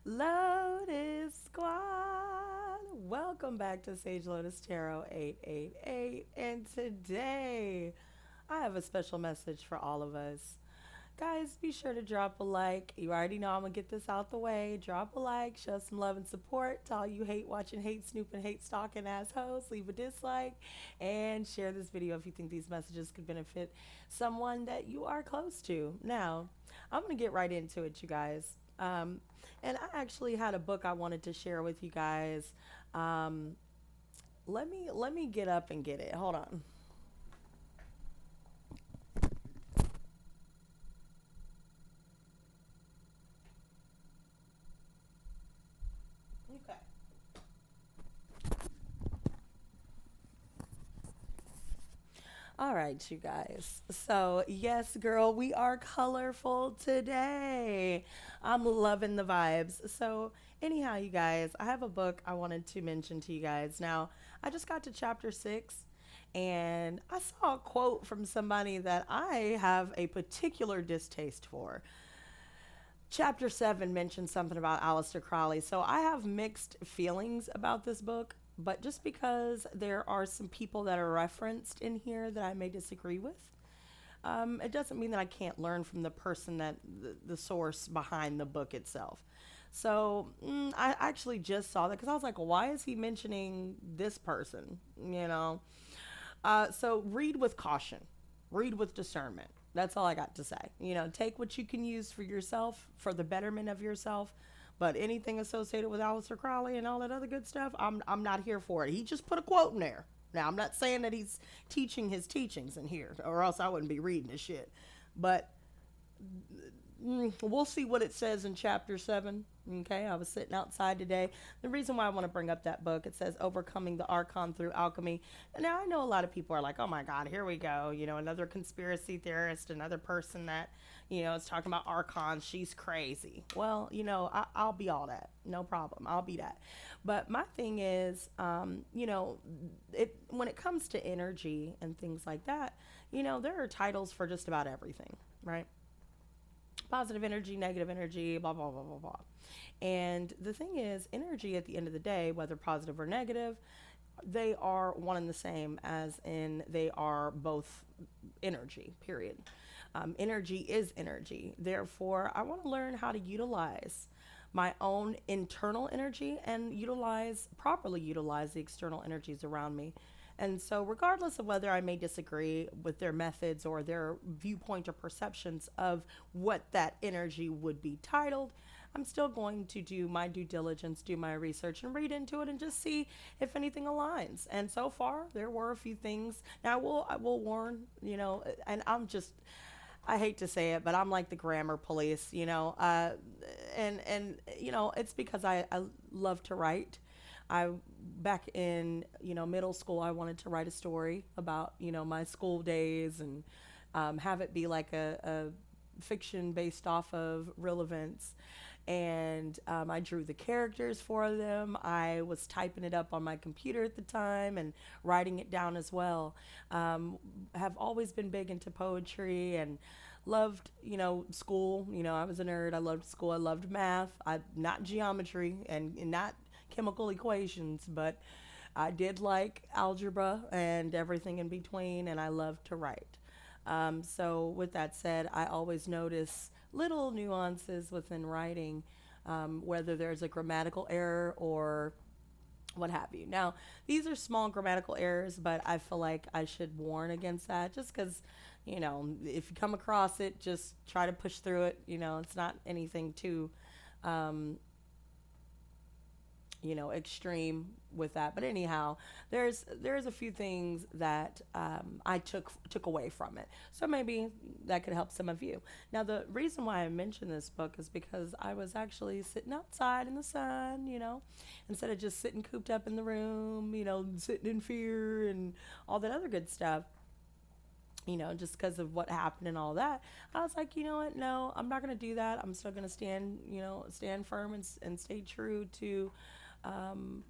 Lotus Squad, welcome back to Sage Lotus Tarot 888. And today I have a special message for all of us. Guys, be sure to drop a like. You already know I'm gonna get this out the way. Drop a like, show some love and support to all you hate watching, hate snooping, hate stalking assholes. Leave a dislike and share this video if you think these messages could benefit someone that you are close to. Now, I'm gonna get right into it, you guys. And I actually had a book I wanted to share with you guys. Um, let me get up and get it. Hold on. Okay. All right, you guys. So, yes, girl, we are colorful today. I'm loving the vibes. So, anyhow, you guys, I have a book I wanted to mention to you guys. Now, I just got to chapter 6 and I saw a quote from somebody that I have a particular distaste for. Chapter 7 mentions something about Aleister Crowley. So I have mixed feelings about this book, but just because there are some people that are referenced in here that I may disagree with, it doesn't mean that I can't learn from the person that the source behind the book itself. So I actually just saw that because I was like, why is he mentioning this person? So read with caution, read with discernment. That's all I got to say. Take what you can use for yourself, for the betterment of yourself. But anything associated with Aleister Crowley and all that other good stuff, I'm not here for it. He just put a quote in there. Now, I'm not saying that he's teaching his teachings in here, or else I wouldn't be reading this shit. But we'll see what it says in chapter 7. Okay, I was sitting outside today. The reason why I want to bring up that book, it says Overcoming the Archon Through Alchemy. And now I know a lot of people are like, oh my God, here we go. Another conspiracy theorist, another person that, is talking about Archons. She's crazy. Well, I'll be all that. No problem. I'll be that. But my thing is, when it comes to energy and things like that, there are titles for just about everything, right? Positive energy, negative energy, blah, blah, blah, blah, blah. And the thing is, energy at the end of the day, whether positive or negative, they are one and the same, as in they are both energy, period. Energy is energy. Therefore, I want to learn how to utilize my own internal energy and properly utilize the external energies around me. And so, regardless of whether I may disagree with their methods or their viewpoint or perceptions of what that energy would be titled, I'm still going to do my due diligence, do my research, and read into it and just see if anything aligns. And so far, there were a few things. Now, I will warn, and I hate to say it, but I'm like the grammar police, and it's because I love to write. I back in middle school, I wanted to write a story about my school days and have it be like a fiction based off of real events. And I drew the characters for them. I was typing it up on my computer at the time and writing it down as well. Have always been big into poetry and loved school. I was a nerd. I loved school. I loved math. I not geometry and not chemical equations, but I did like algebra and everything in between, and I love to write. So, with that said, I always notice little nuances within writing, whether there's a grammatical error or what have you. Now, these are small grammatical errors, but I feel like I should warn against that just because, if you come across it, just try to push through it. It's not anything too um, extreme with that. But anyhow, there's a few things that I took away from it. So maybe that could help some of you. Now, the reason why I mentioned this book is because I was actually sitting outside in the sun, instead of just sitting cooped up in the room, sitting in fear and all that other good stuff. Just because of what happened and all that, I was like, you know what? No, I'm not going to do that. I'm still going to stand firm and stay true to um,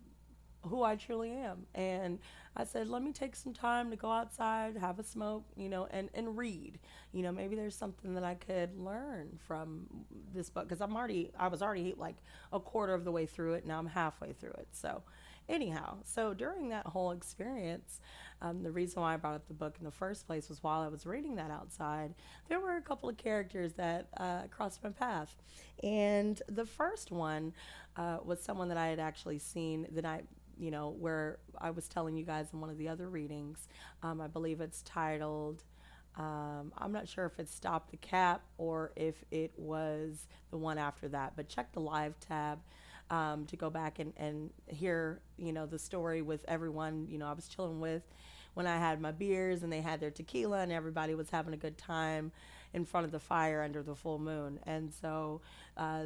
who I truly am. And I said, let me take some time to go outside, have a smoke, and read. Maybe there's something that I could learn from this book because I was already like a quarter of the way through it. Now I'm halfway through it. So, anyhow, so during that whole experience, the reason why I brought up the book in the first place was while I was reading that outside, there were a couple of characters that crossed my path. And the first one was someone that I had actually seen the night, where I was telling you guys in one of the other readings. I believe it's titled, I'm not sure if it's Stop the Cap or if it was the one after that, but check the live tab to go back and hear, the story with everyone, I was chilling with when I had my beers and they had their tequila and everybody was having a good time in front of the fire under the full moon. And so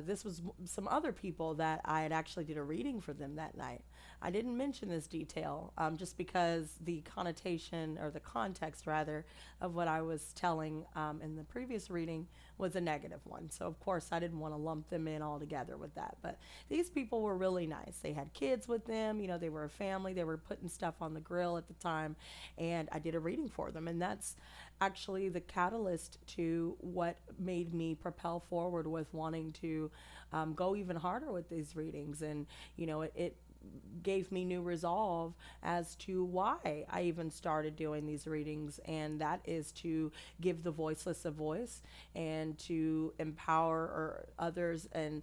this was some other people that I had actually did a reading for them that night. I didn't mention this detail just because the connotation or the context rather of what I was telling in the previous reading was a negative one. So of course I didn't want to lump them in all together with that. But these people were really nice. They had kids with them, they were a family, they were putting stuff on the grill at the time, and I did a reading for them. And that's actually the catalyst to what made me propel forward with wanting to go even harder with these readings. And it gave me new resolve as to why I even started doing these readings, and that is to give the voiceless a voice and to empower others and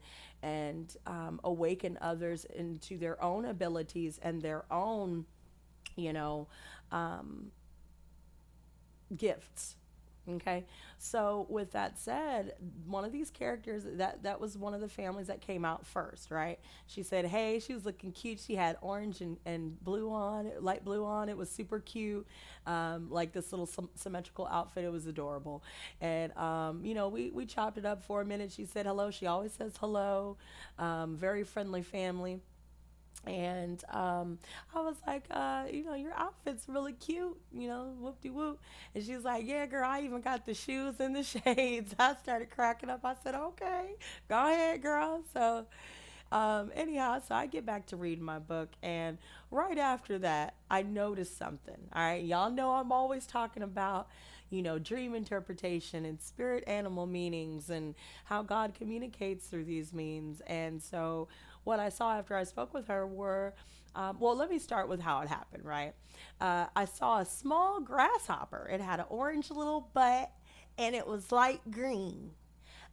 awaken others into their own abilities and their own, you know, um, gifts. Okay, so with that said, one of these characters that was one of the families that came out first, right? She said, "Hey," she was looking cute. She had orange and blue on, light blue on. It was super cute, like this little symmetrical outfit. It was adorable, and we chopped it up for a minute. She said hello. She always says hello. Very friendly family. And I was like, your outfit's really cute, whoop de whoop. And she was like, yeah, girl, I even got the shoes and the shades. I started cracking up. I said, okay, go ahead, girl. So, anyhow, so I get back to reading my book. And right after that, I noticed something. All right. Y'all know I'm always talking about, dream interpretation and spirit animal meanings and how God communicates through these means. And so, what I saw after I spoke with her were, well, let me start with how it happened, right? I saw a small grasshopper. It had an orange little butt and it was light green.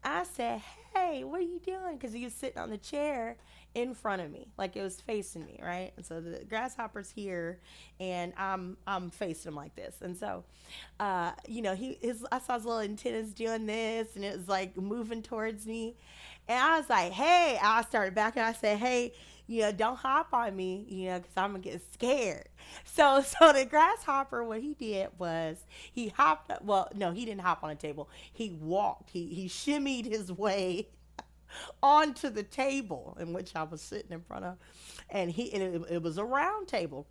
I said, hey, what are you doing? Because he was sitting on the chair in front of me, like it was facing me, right? And so the grasshopper's here, and I'm facing him like this. And so, I saw his little antennas doing this, and it was like moving towards me. And I was like, hey, I started backing. I said, hey, don't hop on me, because I'm gonna get scared. So the grasshopper, what he did was he hopped. Well, no, he didn't hop on a table. He walked. He shimmied his way onto the table in which I was sitting in front of, and it was a round table.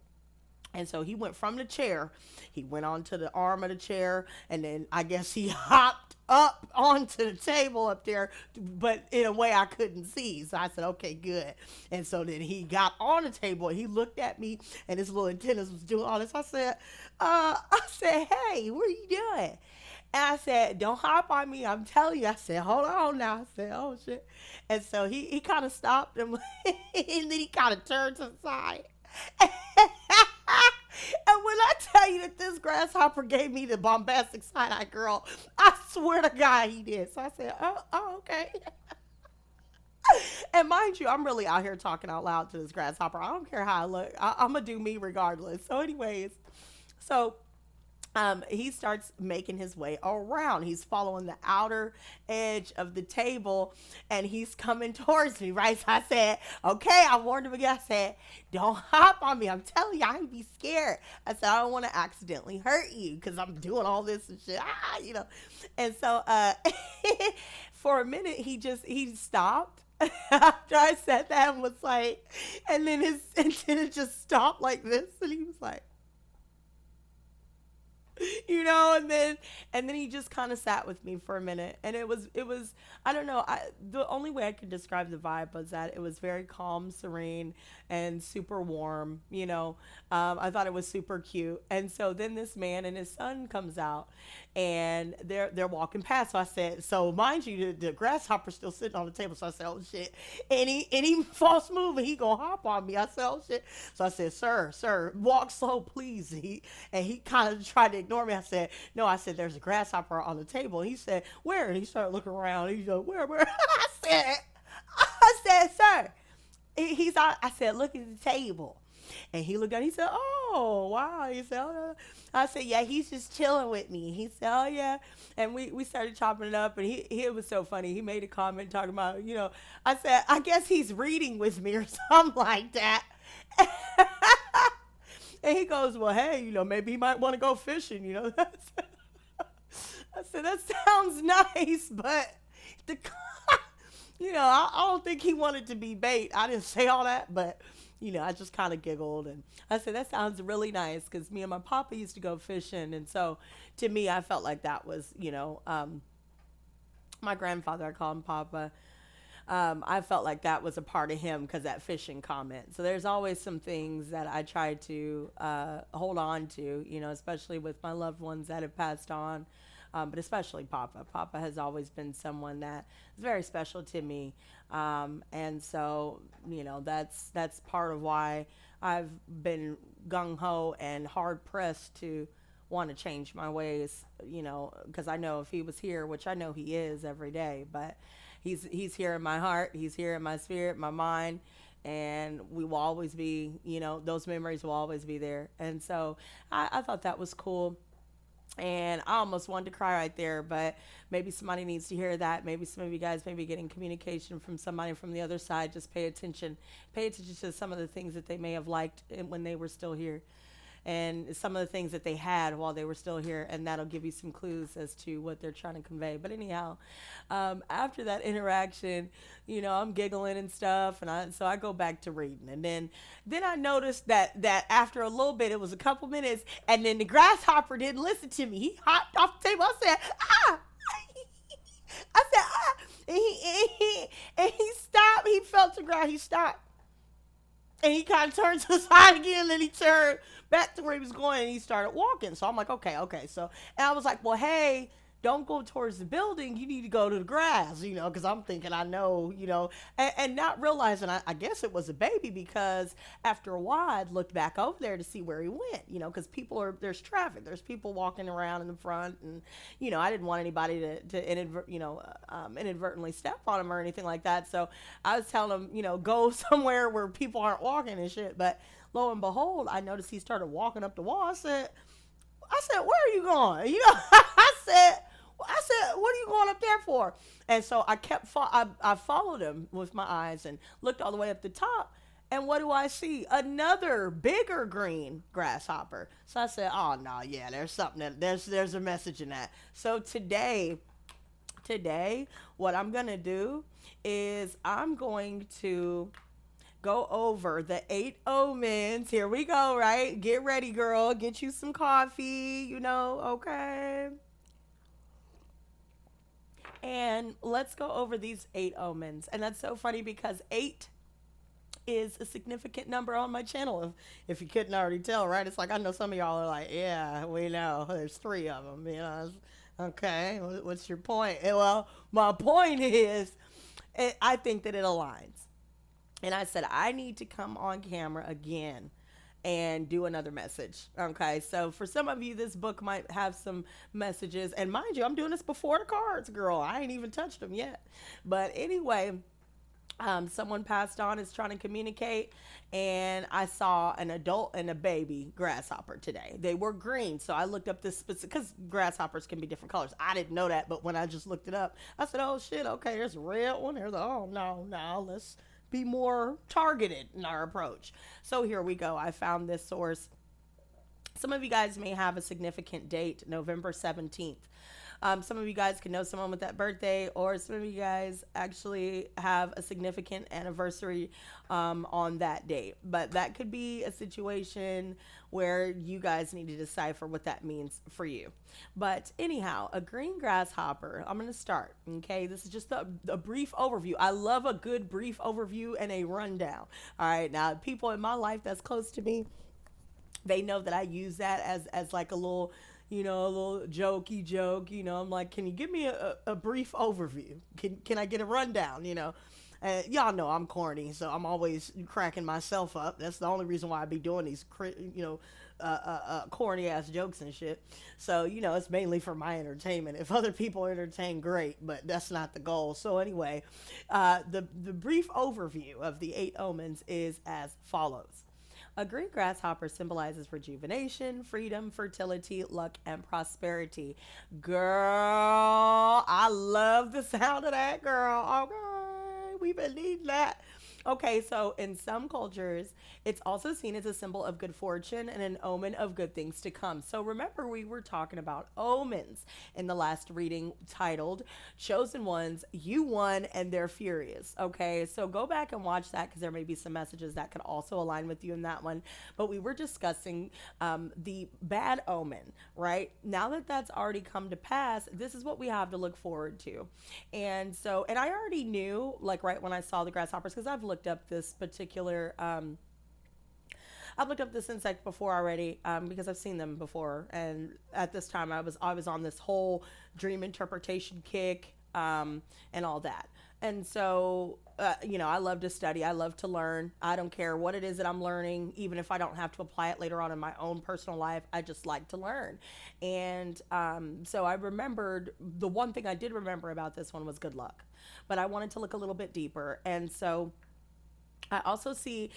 And so he went from the chair, he went onto the arm of the chair, and then I guess he hopped up onto the table up there, but in a way I couldn't see. So I said, okay, good. And so then he got on the table and he looked at me and his little antennas was doing all this. I said, hey, what are you doing? And I said, don't hop on me. I'm telling you. I said, hold on now. I said, oh, shit. And so he kind of stopped and, and then he kind of turned to the side. And when I tell you that this grasshopper gave me the bombastic side eye, girl, I swear to God he did. So I said, oh, okay. And mind you, I'm really out here talking out loud to this grasshopper. I don't care how I look. I'm going to do me regardless. So anyways, so he starts making his way around. He's following the outer edge of the table and he's coming towards me, right? So I said, okay, I warned him again. I said, don't hop on me. I'm telling you, I'd be scared. I said, I don't want to accidentally hurt you because I'm doing all this and shit. And so for a minute, he stopped. After I said that and was like, and then his antenna just stopped like this. And he was like, And then he just kind of sat with me for a minute, and it was I don't know, the only way I could describe the vibe was that it was very calm, serene, and super warm. I thought it was super cute. And so then this man and his son comes out, and they're walking past. So I said, so mind you, the grasshopper's still sitting on the table. So I said, oh shit, any false move and he gonna hop on me. I said, oh shit. So I said, sir, walk slow, please. And he kind of tried to ignore me. I said, no. I said, there's a grasshopper on the table. And he said, where? And he started looking around. He's like, where? I said, sir. I said, look at the table. And he looked at it. He said, oh, wow. He said, oh. I said, yeah, he's just chilling with me. He said, oh, yeah. And we started chopping it up. And it was so funny. He made a comment talking about, I said, I guess he's reading with me or something like that. And he goes, well, hey, maybe he might want to go fishing. I said, that sounds nice, but the, I don't think he wanted to be bait. I didn't say all that, but I just kind of giggled, and I said, that sounds really nice, because me and my papa used to go fishing. And so to me, I felt like that was, my grandfather, I call him Papa. I felt like that was a part of him because that fishing comment. So there's always some things that I try to hold on to, especially with my loved ones that have passed on. But especially Papa. Papa has always been someone that is very special to me. And so, that's part of why I've been gung ho and hard pressed to want to change my ways, because I know if he was here, which I know he is every day, but he's here in my heart, he's here in my spirit, my mind, and we will always be, those memories will always be there. And so I thought that was cool. And I almost wanted to cry right there, but maybe somebody needs to hear that. Maybe some of you guys may be getting communication from somebody from the other side. Just pay attention. Pay attention to some of the things that they may have liked when they were still here, and some of the things that they had while they were still here, and that'll give you some clues as to what they're trying to convey. But anyhow, after that interaction, I'm giggling and stuff, and so I go back to reading, and then I noticed that after a little bit, it was a couple minutes, and then the grasshopper didn't listen to me. He hopped off the table. I said, ah. I said, ah. And he stopped. He felt the ground. He stopped. And he kind of turned to the side again, and then he turned back to where he was going, and he started walking. So I'm like, okay. So, and I was like, well, hey, don't go towards the building. You need to go to the grass, because I'm thinking I know, and not realizing, I guess it was a baby, because after a while, I'd looked back over there to see where he went, because there's traffic. There's people walking around in the front, and, I didn't want anybody to inadvertently step on him or anything like that. So I was telling him, go somewhere where people aren't walking and shit. But lo and behold, I noticed he started walking up the wall. I said, where are you going? I said, what are you going up there for? And so I followed him with my eyes and looked all the way up the top. And what do I see? Another bigger green grasshopper. So I said, oh no, yeah, there's something there's a message in that. So today, what I'm gonna do is I'm going to go over the 8 omens. Here we go, right? Get ready, girl. Get you some coffee, okay? And let's go over these 8 omens. And that's so funny because 8 is a significant number on my channel. If you couldn't already tell, right? It's like, I know some of y'all are like, yeah, we know. There's 3 of them, Okay, what's your point? Well, my point is, I think that it aligns. And I said, I need to come on camera again and do another message. Okay, so for some of you, this book might have some messages. And mind you, I'm doing this before the cards, girl. I ain't even touched them yet. But anyway, someone passed on, is trying to communicate, and I saw an adult and a baby grasshopper today. They were green, so I looked up this specific, because grasshoppers can be different colors. I didn't know that, but when I just looked it up, I said, oh shit, okay, there's a red one. There's oh no, let's be more targeted in our approach. So here we go. I found this source. Some of you guys may have a significant date, November 17th. Some of you guys can know someone with that birthday, or some of you guys actually have a significant anniversary on that date. But that could be a situation where you guys need to decipher what that means for you. But anyhow, a green grasshopper, I'm going to start. Okay, this is just a brief overview. I love a good brief overview and a rundown. All right, now people in my life that's close to me, they know that I use that as like a little, a little jokey joke. I'm like, can you give me a brief overview? Can I get a rundown? Y'all know I'm corny, so I'm always cracking myself up. That's the only reason why I be doing these, corny ass jokes and shit. So it's mainly for my entertainment. If other people entertain, great, but that's not the goal. So anyway, the brief overview of the 8 omens is as follows. A green grasshopper symbolizes rejuvenation, freedom, fertility, luck, and prosperity. Girl, I love the sound of that, girl. Okay, we've been needing that. Okay, so in some cultures, it's also seen as a symbol of good fortune and an omen of good things to come. So remember, we were talking about omens in the last reading titled Chosen Ones, You Won and They're Furious. Okay, so go back and watch that because there may be some messages that could also align with you in that one. But we were discussing the bad omen, right? Now that that's already come to pass, this is what we have to look forward to. And so, and I already knew, like right when I saw the grasshoppers, because I've looked up this particular I've looked up this insect before already, because I've seen them before, and at this time I was on this whole dream interpretation kick, and all that. And so, I love to study. I love to learn. I don't care what it is that I'm learning, even if I don't have to apply it later on in my own personal life. I just like to learn. And so I remembered the one thing I did remember about this one was good luck, but I wanted to look a little bit deeper. And so I also see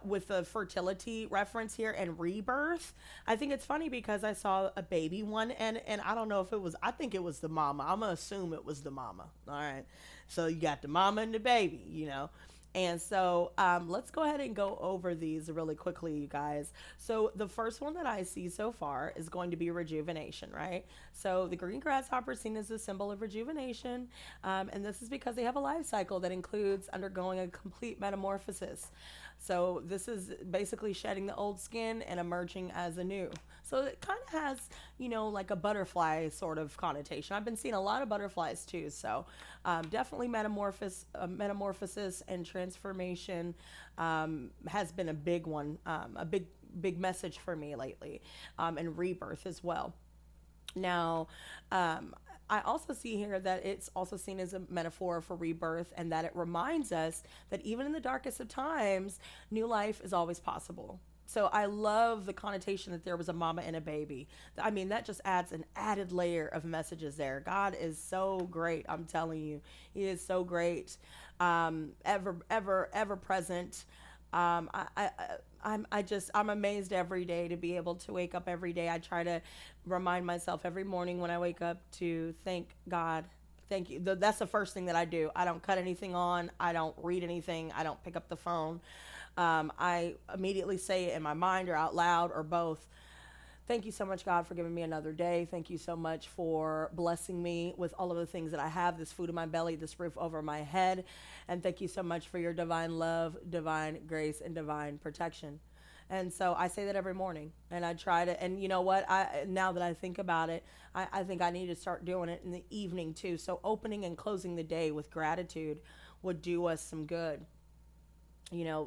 with the fertility reference here and rebirth. I think it's funny because I saw a baby one, and I don't know if it was, I think it was the mama. I'm going to assume it was the mama. All right. So you got the mama and the baby. And so let's go ahead and go over these really quickly, you guys. So the first one that I see so far is going to be rejuvenation, right? So the green grasshopper is seen as a symbol of rejuvenation. And this is because they have a life cycle that includes undergoing a complete metamorphosis. So this is basically shedding the old skin and emerging as a new. So it kind of has, like a butterfly sort of connotation. I've been seeing a lot of butterflies too. So definitely metamorphosis and transformation has been a big one, a big message for me lately, and rebirth as well. Now, I also see here that it's also seen as a metaphor for rebirth, and that it reminds us that even in the darkest of times, new life is always possible. So I love the connotation that there was a mama and a baby. I mean, that just adds an added layer of messages there. God is so great. I'm telling you, He is so great. Ever present. I'm amazed every day to be able to wake up every day. I try to remind myself every morning when I wake up to thank God. Thank you. That's the first thing that I do. I don't cut anything on. I don't read anything. I don't pick up the phone. I immediately say it in my mind or out loud or both. Thank you so much, God, for giving me another day. Thank you so much for blessing me with all of the things that I have, this food in my belly, this roof over my head. And thank you so much for your divine love, divine grace, and divine protection. And so I say that every morning, and I try to, and you know what, now that I think about it, I think I need to start doing it in the evening too. So opening and closing the day with gratitude would do us some good,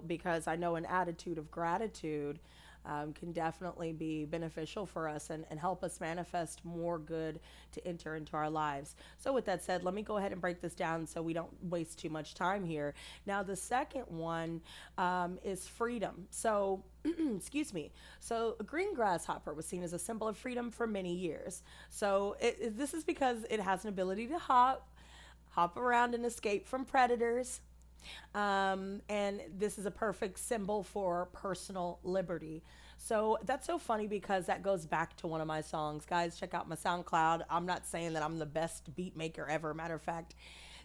because I know an attitude of gratitude can definitely be beneficial for us and help us manifest more good to enter into our lives. So with that said, let me go ahead and break this down so we don't waste too much time here. Now, the second one is freedom. So, excuse me. So a green grasshopper was seen as a symbol of freedom for many years. So this is because it has an ability to hop around and escape from predators. And this is a perfect symbol for personal liberty. So that's so funny because that goes back to one of my songs. Guys, check out my SoundCloud. I'm not saying that I'm the best beat maker ever. Matter of fact,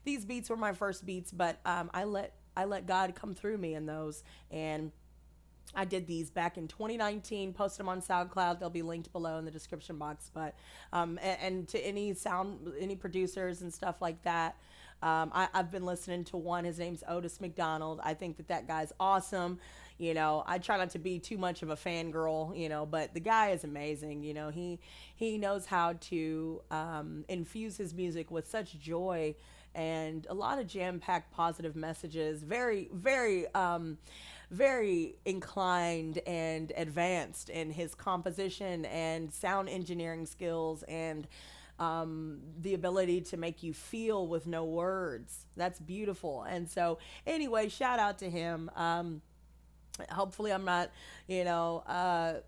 these beats were my first beats, but I let God come through me in those. And I did these back in 2019, posted them on SoundCloud. They'll be linked below in the description box. But and to any producers and stuff like that, I've been listening to one. His name's Otis McDonald. I think that that guy's awesome. You know, I try not to be too much of a fangirl, you know, but the guy is amazing. You know, he knows how to infuse his music with such joy and a lot of jam-packed positive messages. Very inclined and advanced in his composition and sound engineering skills and the ability to make you feel with no words. That's beautiful. And so, anyway, shout out to him. Hopefully, I'm not, you know,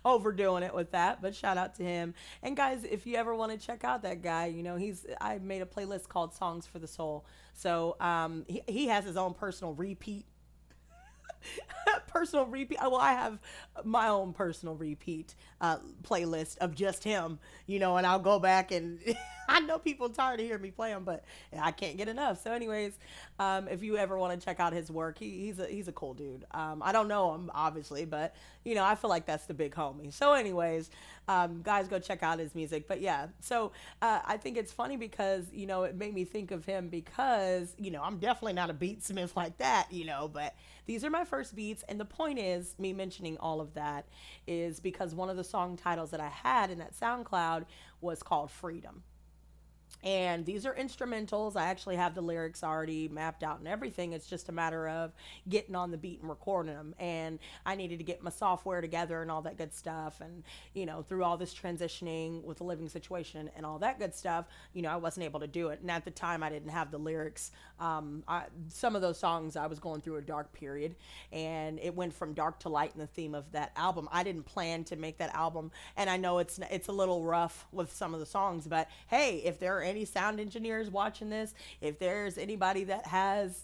overdoing it with that, but shout out to him. And guys, if you ever want to check out that guy, you know, I made a playlist called Songs for the Soul. So he has his own personal repeat. Well, I have my own personal repeat playlist of just him, you know, and I'll go back and I know people tired of hearing me play him, but I can't get enough. So, anyways, if you ever want to check out his work, he's a cool dude. I don't know him obviously, but you know, I feel like that's the big homie. So, anyways, guys, go check out his music. But yeah, so I think it's funny because you know it made me think of him because you know I'm definitely not a beatsmith like that, you know, but these are my first beats. And the point is, me mentioning all of that is because one of the song titles that I had in that SoundCloud was called Freedom. And these are instrumentals. I actually have the lyrics already mapped out and everything. It's just a matter of getting on the beat and recording them. And I needed to get my software together and all that good stuff. And, you know, through all this transitioning with the living situation and all that good stuff, you know, I wasn't able to do it. And at the time, I didn't have the lyrics. Some of those songs, I was going through a dark period. And it went from dark to light in the theme of that album. I didn't plan to make that album. And I know it's a little rough with some of the songs. But, hey, if there are any sound engineers watching this, if there's anybody that has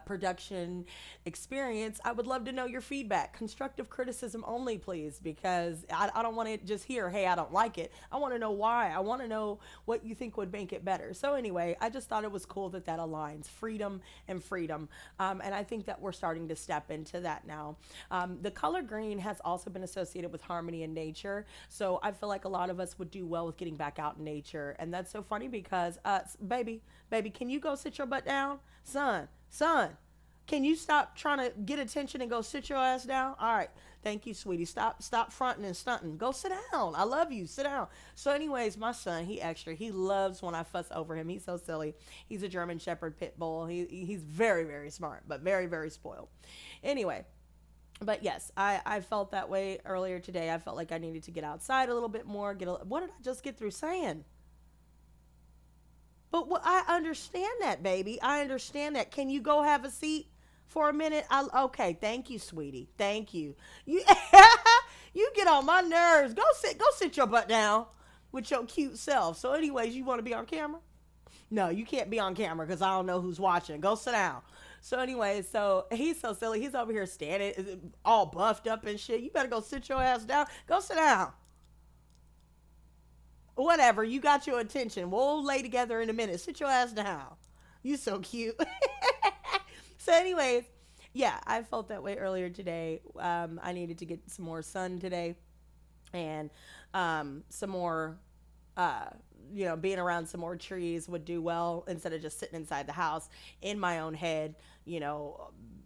production experience, I would love to know your feedback. Constructive criticism only, please, because I don't want to just hear, hey, I don't like it. I want to know why. I want to know what you think would make it better. So anyway, I just thought it was cool that aligns freedom and freedom, and I think that we're starting to step into that now. The color green has also been associated with harmony and nature, so I feel like a lot of us would do well with getting back out in nature. And that's so funny because baby, can you go sit your butt down? Son, can you stop trying to get attention and go sit your ass down? All right, thank you, sweetie. Stop fronting and stunting. Go sit down. I love you. Sit down. So anyways, my son, he loves when I fuss over him. He's so silly. He's a German Shepherd pit bull. He's very, very smart, but very, very spoiled. Anyway, but yes, I felt that way earlier today. I felt like I needed to get outside a little bit more. What did I just get through saying? But I understand that, baby. I understand that. Can you go have a seat for a minute? Okay, thank you, sweetie. Thank you. You you get on my nerves. Go sit your butt down with your cute self. So anyways, you want to be on camera? No, you can't be on camera because I don't know who's watching. Go sit down. So anyway, so he's so silly. He's over here standing all buffed up and shit. You better go sit your ass down. Go sit down. Whatever. You got your attention. We'll lay together in a minute. Sit your ass down. You so cute. So anyways, yeah, I felt that way earlier today. I needed to get some more sun today and some more being around some more trees would do well instead of just sitting inside the house in my own head,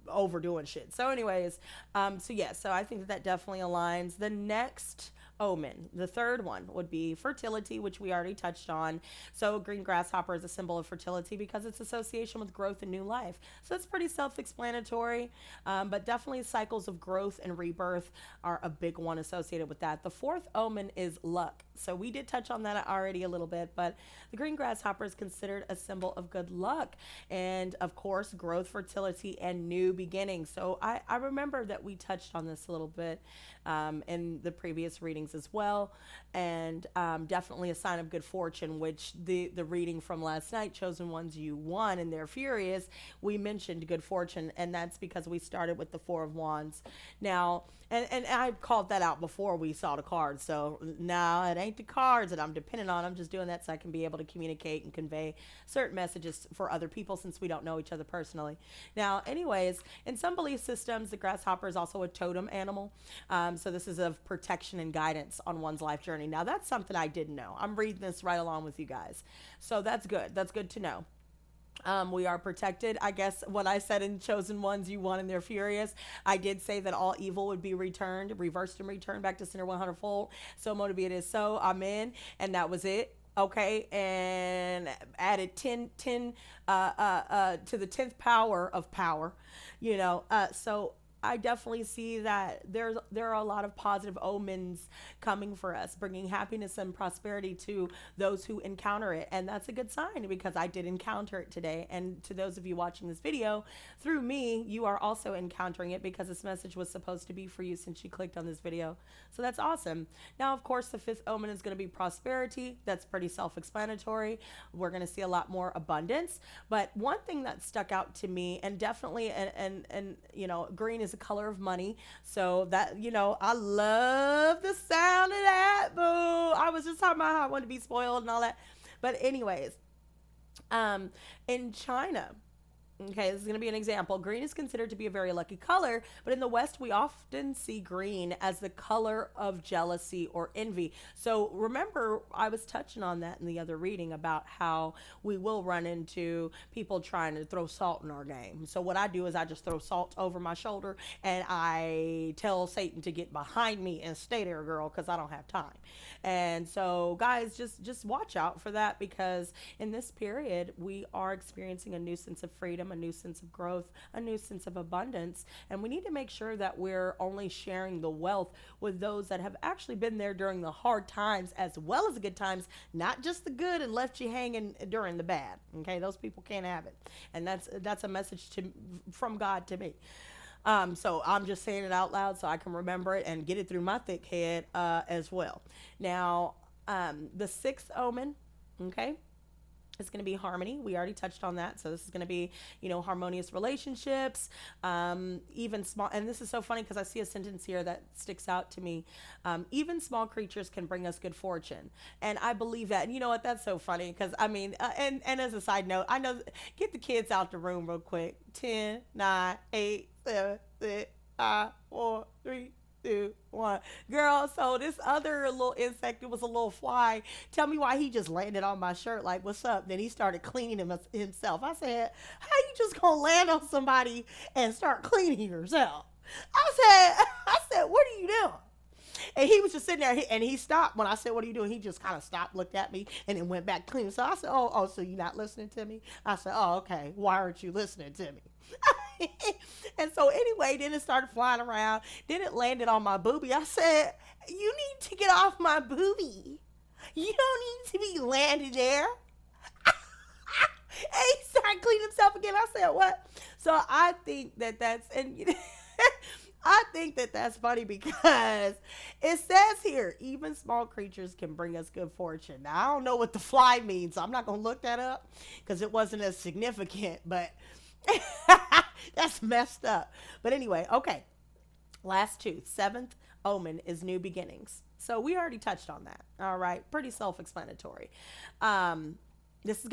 overdoing shit. So anyways, so I think that definitely aligns. The next omen, the third one, would be fertility, which we already touched on. So green grasshopper is a symbol of fertility because its association with growth and new life. So it's pretty self-explanatory, but definitely cycles of growth and rebirth are a big one associated with that. The fourth omen is luck. So we did touch on that already a little bit, but the green grasshopper is considered a symbol of good luck and, of course, growth, fertility, and new beginnings. So I remember that we touched on this a little bit in the previous readings beginnings as well, and definitely a sign of good fortune. Which the reading from last night, chosen ones, you won, and they're furious. We mentioned good fortune, and that's because we started with the Four of Wands. Now, and I called that out before we saw the cards. So no, it ain't the cards that I'm dependent on. I'm just doing that so I can be able to communicate and convey certain messages for other people since we don't know each other personally. Now, anyways, in some belief systems, the grasshopper is also a totem animal. So this is of protection and guidance on one's life journey. Now, that's something I didn't know. I'm reading this right along with you guys. So that's good. That's good to know. We are protected. I guess what I said in Chosen Ones, you won and they're furious. I did say that all evil would be returned, reversed and returned back to center 100-fold. So motivated so. Amen. And that was it. Okay. And added 10 to the 10th power of power, so I definitely see that there are a lot of positive omens coming for us, bringing happiness and prosperity to those who encounter it. And that's a good sign because I did encounter it today. And to those of you watching this video, through me, you are also encountering it because this message was supposed to be for you since you clicked on this video. So that's awesome. Now, of course, the fifth omen is going to be prosperity. That's pretty self-explanatory. We're going to see a lot more abundance. But one thing that stuck out to me, and definitely, and green is a color of money. So that, I love the sound of that. Boo. I was just talking about how I want to be spoiled and all that. But anyways, in China, okay, this is going to be an example. Green is considered to be a very lucky color, but in the West, we often see green as the color of jealousy or envy. So remember, I was touching on that in the other reading about how we will run into people trying to throw salt in our game. So what I do is I just throw salt over my shoulder and I tell Satan to get behind me and stay there, girl, because I don't have time. And so, guys, just watch out for that because in this period, we are experiencing a new sense of freedom, a new sense of growth, a new sense of abundance. And we need to make sure that we're only sharing the wealth with those that have actually been there during the hard times as well as the good times, not just the good and left you hanging during the bad. Okay, those people can't have it. And that's a message from God to me. So I'm just saying it out loud so I can remember it and get it through my thick head as well. Now, the sixth omen, okay, it's going to be harmony. We already touched on that. So this is going to be, harmonious relationships, even small. And this is so funny because I see a sentence here that sticks out to me. Even small creatures can bring us good fortune. And I believe that. And you know what? That's so funny because, and as a side note, I know, get the kids out the room real quick. 10, 9, 8, 7, 6, 5, 4, 3, 2, 1. Girl, so this other little insect, it was a little fly. Tell me why he just landed on my shirt like, what's up? Then he started cleaning himself. I said, how you just gonna land on somebody and start cleaning yourself? I said, what are you doing? And he was just sitting there and he stopped when I said, what are you doing? He just kind of stopped, looked at me, and then went back cleaning. So I said, oh, so you're not listening to me? I said, oh, okay. Why aren't you listening to me? And so anyway, then it started flying around. Then it landed on my boobie. I said, you need to get off my boobie. You don't need to be landed there. And he started cleaning himself again. I said, what? So I think that's, and I think that's funny because it says here, even small creatures can bring us good fortune. Now, I don't know what the fly means, so I'm not going to look that up because it wasn't as significant, but that's messed up. But anyway, okay. Last two. Seventh omen is new beginnings. So we already touched on that. All right. Pretty self-explanatory. This is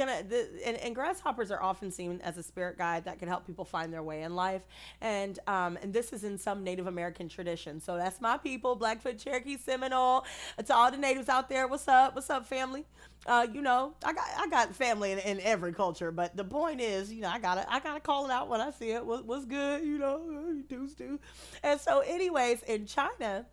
and grasshoppers are often seen as a spirit guide that can help people find their way in life. And this is in some Native American tradition. So that's my people, Blackfoot, Cherokee, Seminole. To all the natives out there, what's up? What's up, family? I got family in every culture, but the point is, I gotta call it out when I see it. What's good? Dudes do. And so anyways, in China,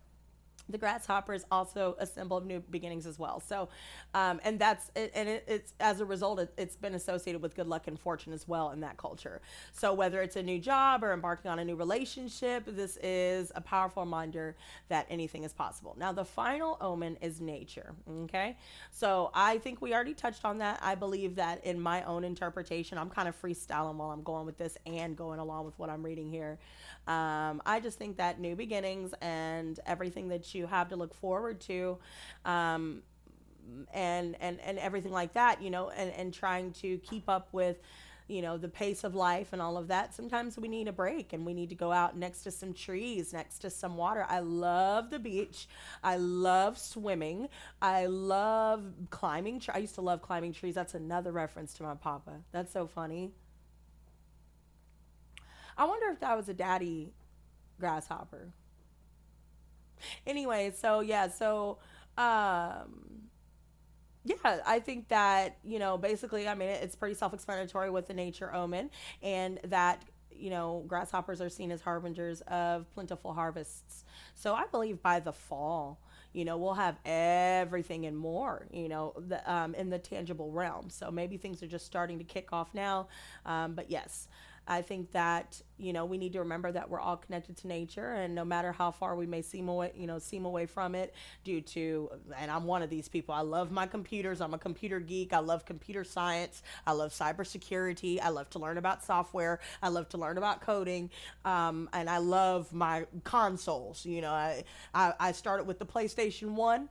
the grasshopper is also a symbol of new beginnings as well. So, and that's it, and it's as a result, it's been associated with good luck and fortune as well in that culture. So whether it's a new job or embarking on a new relationship, this is a powerful reminder that anything is possible. Now, the final omen is nature. Okay. So I think we already touched on that. I believe that in my own interpretation, I'm kind of freestyling while I'm going with this and going along with what I'm reading here. I just think that new beginnings and everything that that you have to look forward to. Um, and everything like that, and trying to keep up with, the pace of life and all of that. Sometimes we need a break and we need to go out next to some trees, next to some water. I love the beach. I love swimming. I love climbing. I used to love climbing trees. That's another reference to my papa. That's so funny. I wonder if that was a daddy grasshopper. Anyway, so yeah, so um yeah, I think that, basically, I mean, it's pretty self explanatory with the nature omen, and that, grasshoppers are seen as harbingers of plentiful harvests. So I believe by the fall, we'll have everything and more, in the tangible realm. So maybe things are just starting to kick off now. But yes, I think that, we need to remember that we're all connected to nature, and no matter how far we may seem away from it due to, and I'm one of these people. I love my computers. I'm a computer geek. I love computer science. I love cybersecurity. I love to learn about software. I love to learn about coding. And I love my consoles. I started with the PlayStation 1.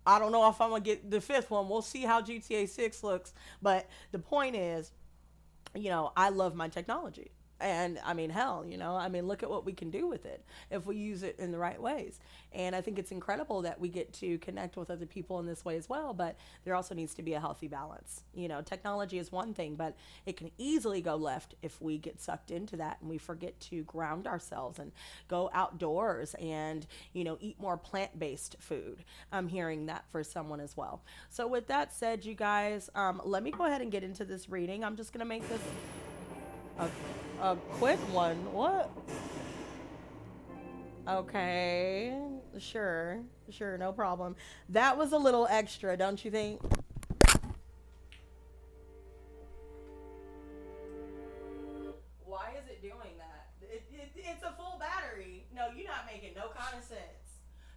I don't know if I'm going to get the fifth one. We'll see how GTA 6 looks. But the point is, I love my technology. And I mean, hell, look at what we can do with it if we use it in the right ways. And I think it's incredible that we get to connect with other people in this way as well. But there also needs to be a healthy balance. Technology is one thing, but it can easily go left if we get sucked into that and we forget to ground ourselves and go outdoors and, eat more plant based food. I'm hearing that for someone as well. So, with that said, you guys, let me go ahead and get into this reading. I'm just going to make this a, a quick one. What? Okay. Sure, no problem. That was a little extra, don't you think? Why is it doing that? It's a full battery. No, you're not making no kind of sense.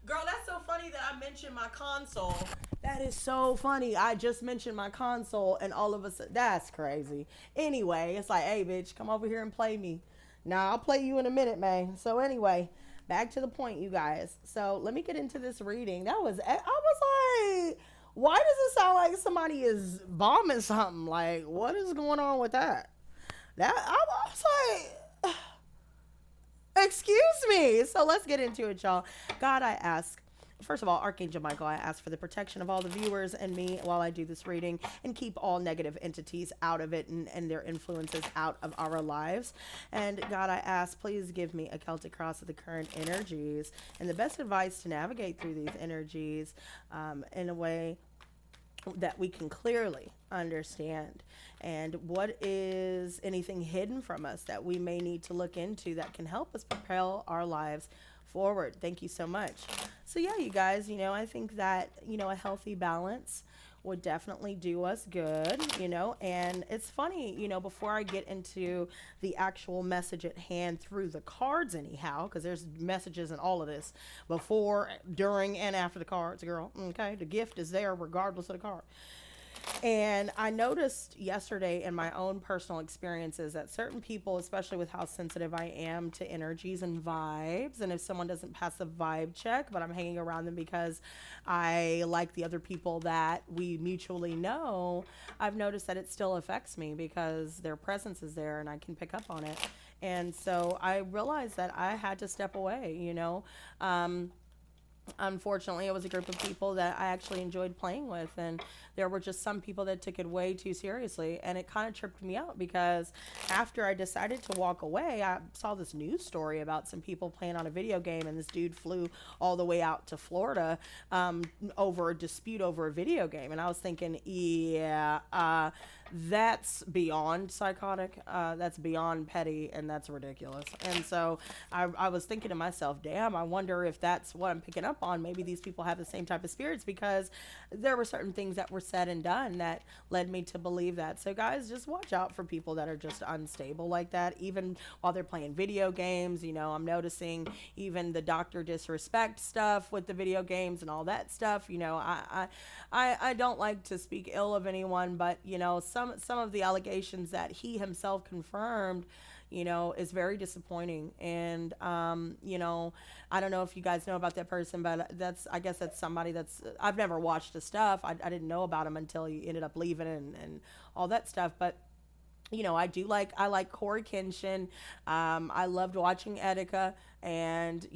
Girl, that's so funny that I mentioned my console. That is so funny. I just mentioned my console and all of a sudden, that's crazy. Anyway, it's like, hey, bitch, come over here and play me. Now, I'll play you in a minute, man. So anyway, back to the point, you guys. So let me get into this reading. I was like, why does it sound like somebody is bombing something? Like, what is going on with that? I was like, excuse me. So let's get into it, y'all. God, I ask, first of all, Archangel Michael, I ask for the protection of all the viewers and me while I do this reading, and keep all negative entities out of it, and their influences out of our lives. And God, I ask, please give me a Celtic cross of the current energies and the best advice to navigate through these energies in a way that we can clearly understand, and what is anything hidden from us that we may need to look into that can help us propel our lives forward. Thank you so much. So yeah, you guys, I think that, a healthy balance would definitely do us good, and it's funny, before I get into the actual message at hand through the cards anyhow, because there's messages in all of this before, during, and after the cards, girl. Okay, the gift is there regardless of the card. And I noticed yesterday in my own personal experiences that certain people, especially with how sensitive I am to energies and vibes, and if someone doesn't pass a vibe check, but I'm hanging around them because I like the other people that we mutually know, I've noticed that it still affects me because their presence is there and I can pick up on it. And so I realized that I had to step away. Unfortunately, it was a group of people that I actually enjoyed playing with, and there were just some people that took it way too seriously, and it kind of tripped me out because after I decided to walk away, I saw this news story about some people playing on a video game, and this dude flew all the way out to Florida over a dispute over a video game, and I was thinking, yeah, that's beyond psychotic, that's beyond petty, and that's ridiculous. And so I was thinking to myself, damn, I wonder if that's what I'm picking up on. Maybe these people have the same type of spirits, because there were certain things that were said and done that led me to believe that. So guys, just watch out for people that are just unstable like that, even while they're playing video games. I'm noticing even the doctor disrespect stuff with the video games and all that stuff. I don't like to speak ill of anyone, but some some of the allegations that he himself confirmed, is very disappointing. And I don't know if you guys know about that person, but I guess that's somebody that's, I've never watched his stuff. I didn't know about him until he ended up leaving and all that stuff. But I like Corey Kenshin. I loved watching Etika, and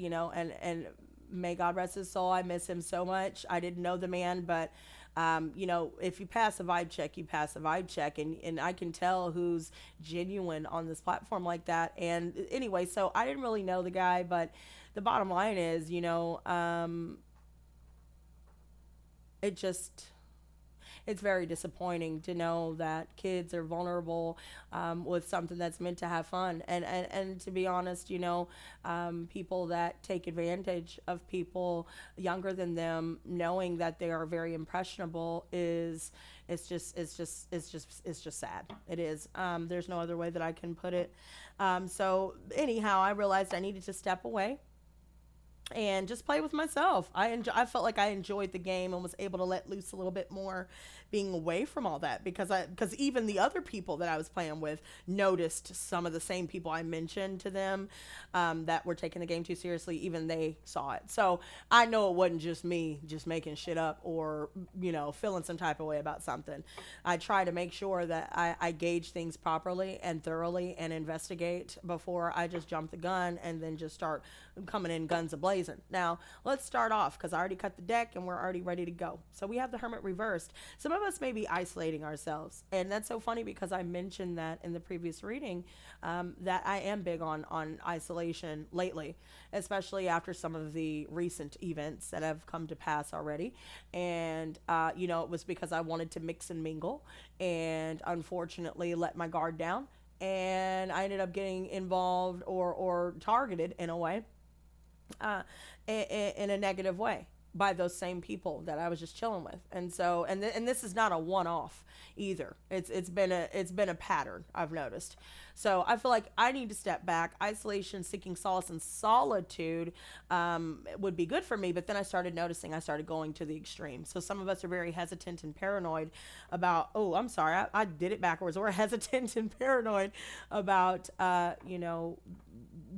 may God rest his soul. I miss him so much. I didn't know the man, but if you pass a vibe check, you pass a vibe check, and I can tell who's genuine on this platform like that. And anyway, so I didn't really know the guy, but the bottom line is, it just, it's very disappointing to know that kids are vulnerable with something that's meant to have fun. And to be honest, people that take advantage of people younger than them, knowing that they are very impressionable, it's just sad. It is. There's no other way that I can put it. So anyhow, I realized I needed to step away and just play with myself. I felt like I enjoyed the game and was able to let loose a little bit more, being away from all that, because even the other people that I was playing with noticed some of the same people I mentioned to them, that were taking the game too seriously. Even they saw it. So I know it wasn't just me just making shit up or feeling some type of way about something. I try to make sure that I gauge things properly and thoroughly and investigate before I just jump the gun and then just start coming in guns a-blazing. Now, let's start off, because I already cut the deck and we're already ready to go. So we have the Hermit reversed. Some of us may be isolating ourselves. And that's so funny, because I mentioned that in the previous reading, that I am big on isolation lately, especially after some of the recent events that have come to pass already. And, it was because I wanted to mix and mingle, and unfortunately let my guard down. And I ended up getting involved or targeted in a way, in a negative way, by those same people that I was just chilling with. And so, and this is not a one-off either. It's been a pattern, I've noticed. So I feel like I need to step back. Isolation, seeking solace and solitude, would be good for me. But then I started noticing I started going to the extreme. So some of us are very hesitant and paranoid about, oh, I'm sorry, I did it backwards. We're hesitant and paranoid about,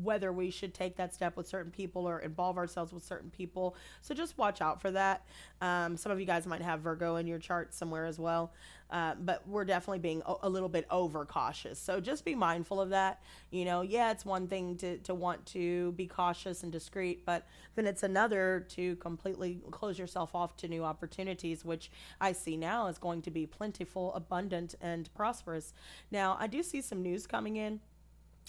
whether we should take that step with certain people or involve ourselves with certain people. So just watch out for that. Some of you guys might have Virgo in your chart somewhere as well. But we're definitely being a little bit over cautious. So just be mindful of that. It's one thing to want to be cautious and discreet, but then it's another to completely close yourself off to new opportunities, which I see now is going to be plentiful, abundant, and prosperous. Now, I do see some news coming in.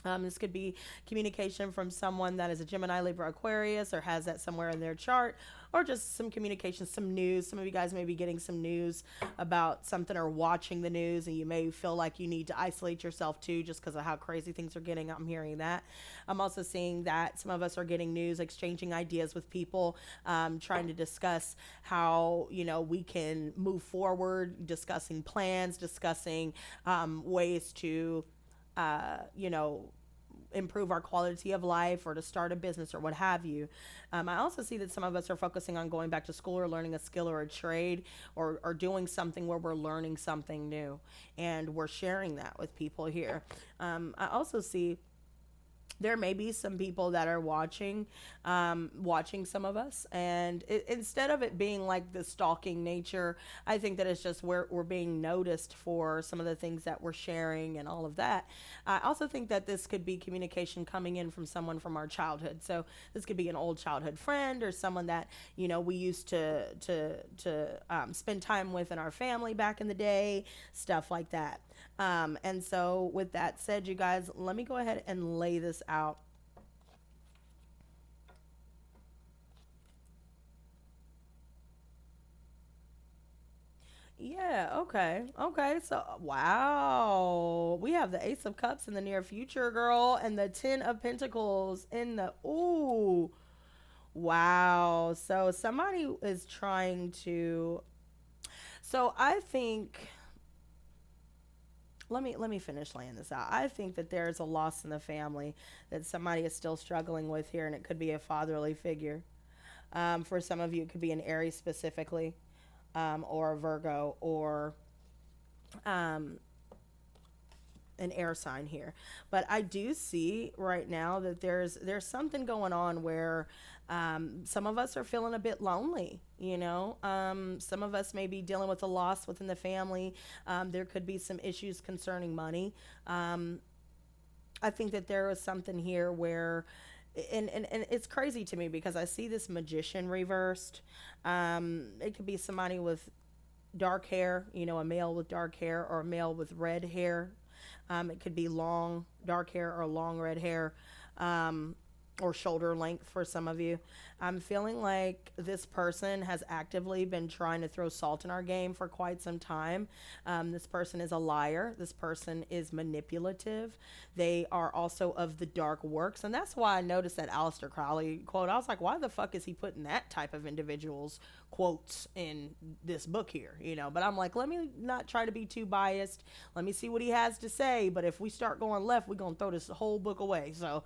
This could be communication from someone that is a Gemini, Libra, Aquarius, or has that somewhere in their chart, or just some communication, some news. Some of you guys may be getting some news about something or watching the news, and you may feel like you need to isolate yourself too, just because of how crazy things are getting. I'm hearing that. I'm also seeing that some of us are getting news, exchanging ideas with people, trying to discuss how, we can move forward, discussing plans, discussing ways to improve our quality of life, or to start a business or what have you. I also see that some of us are focusing on going back to school or learning a skill or a trade, or doing something where we're learning something new and we're sharing that with people here. I also see there may be some people that are watching some of us, and instead of it being like the stalking nature, I think that it's just we're being noticed for some of the things that we're sharing and all of that. I also think that this could be communication coming in from someone from our childhood. So this could be an old childhood friend, or someone that we used to spend time with in our family back in the day, stuff like that. And so with that said, you guys, let me go ahead and lay this out. Yeah, okay. Okay. So, wow. We have the Ace of Cups in the near future, girl, and the 10 of Pentacles in the ooh. Wow. So somebody is trying to, so I think, let me finish laying this out. I think that there's a loss in the family that somebody is still struggling with here, and it could be a fatherly figure. For some of you, it could be an Aries specifically, or a Virgo, or an air sign here, but I do see right now that there's something going on where some of us are feeling a bit lonely. Some of us may be dealing with a loss within the family. There could be some issues concerning money. I think that there is something here where, and it's crazy to me because I see this magician reversed. It could be somebody with dark hair, a male with dark hair or a male with red hair. It could be long dark hair or long red hair. Or shoulder length for some of you. I'm feeling like this person has actively been trying to throw salt in our game for quite some time. This person is a liar. This person is manipulative. They are also of the dark works. And that's why I noticed that Aleister Crowley quote. I was like, why the fuck is he putting that type of individual's quotes in this book here? But I'm like, let me not try to be too biased. Let me see what he has to say. But if we start going left, we're going to throw this whole book away. So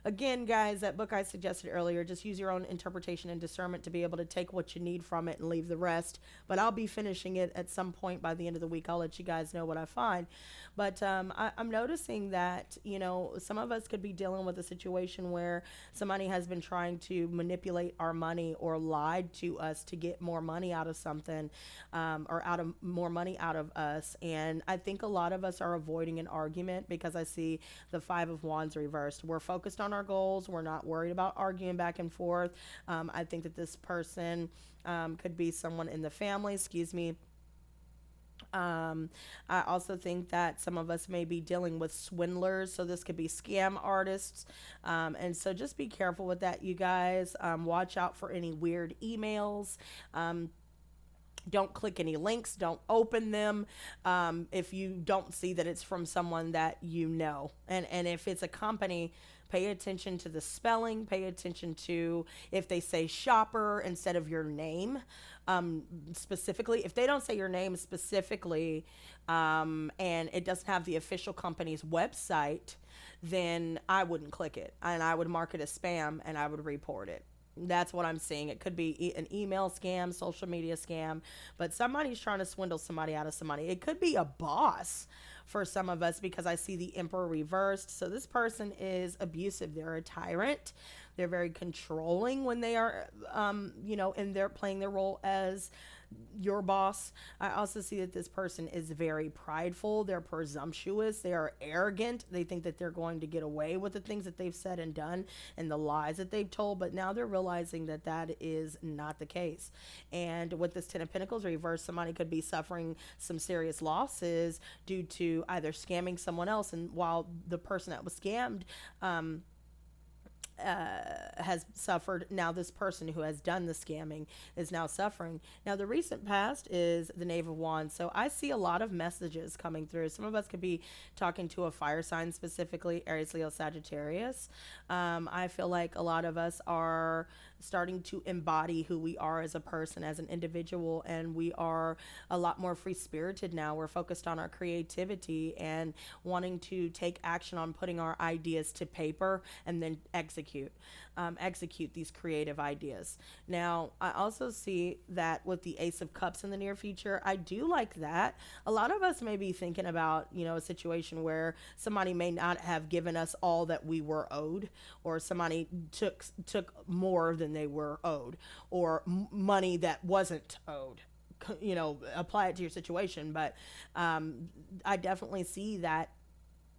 again, guys, that book I suggested earlier, just use your own interpretation and discernment to be able to take what you need from it and leave the rest. But I'll be finishing it at some point by the end of the week. I'll let you guys know what I find. But I'm noticing that, some of us could be dealing with a situation where somebody has been trying to manipulate our money or lied to us to get more money out of something, or out of more money out of us. And I think a lot of us are avoiding an argument because I see the Five of Wands reversed. We're focused on our goals. We're not worried about arguing back and forth. I think that this person could be someone in the family, excuse me. I also think that some of us may be dealing with swindlers. So this could be scam artists. And so just be careful with that, you guys. Watch out for any weird emails. Don't click any links. Don't open them if you don't see that it's from someone that you know. And if it's a company, pay attention to the spelling. Pay attention to if they say shopper instead of your name. Specifically, if they don't say your name specifically, and it doesn't have the official company's website, then I wouldn't click it. And I would mark it as spam and I would report it. That's what I'm seeing. It could be an email scam, social media scam, but somebody's trying to swindle somebody out of some money. It could be a boss for some of us because I see the Emperor reversed. So this person is abusive. They're a tyrant. They're very controlling when they are, and they're playing their role as your boss. I also see that this person is very prideful. They're presumptuous. They are arrogant. They think that they're going to get away with the things that they've said and done and the lies that they've told. But now they're realizing that that is not the case. And with this Ten of Pentacles reversed, somebody could be suffering some serious losses due to either scamming someone else. And while the person that was scammed, has suffered. Now this person who has done the scamming is now suffering. Now the recent past is the Knave of Wands. So I see a lot of messages coming through. Some of us could be talking to a fire sign, specifically Aries, Leo, Sagittarius. I feel like a lot of us are starting to embody who we are as a person, as an individual, and we are a lot more free-spirited now. We're focused on our creativity and wanting to take action on putting our ideas to paper and then execute these creative ideas. Now, I also see that with the Ace of Cups in the near future, I do like that. A lot of us may be thinking about, a situation where somebody may not have given us all that we were owed, or somebody took more than they were owed, or money that wasn't owed. Apply it to your situation. But I definitely see that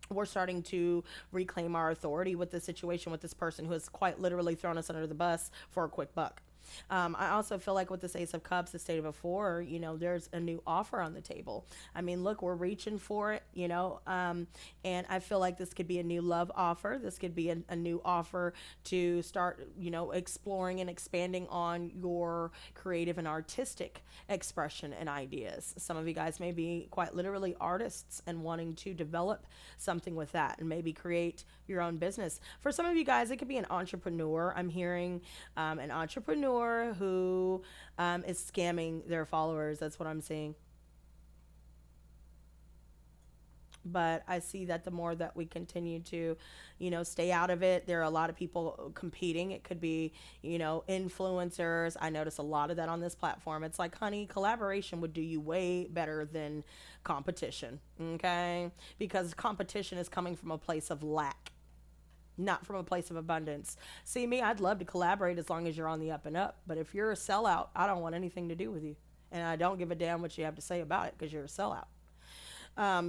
we're starting to reclaim our authority with the situation with this person who has quite literally thrown us under the bus for a quick buck. I also feel like with this Ace of Cups, the State of a Four, there's a new offer on the table. I mean, look, we're reaching for it, and I feel like this could be a new love offer. This could be a new offer to start, exploring and expanding on your creative and artistic expression and ideas. Some of you guys may be quite literally artists and wanting to develop something with that and maybe create your own business. For some of you guys, it could be an entrepreneur. I'm hearing an entrepreneur who is scamming their followers. That's what I'm seeing. But I see that the more that we continue to, stay out of it, there are a lot of people competing. It could be, influencers. I notice a lot of that on this platform. It's like, honey, collaboration would do you way better than competition. Okay. Because competition is coming from a place of lack, not from a place of abundance. See me, I'd love to collaborate as long as you're on the up and up. But if you're a sellout, I don't want anything to do with you. And I don't give a damn what you have to say about it because you're a sellout.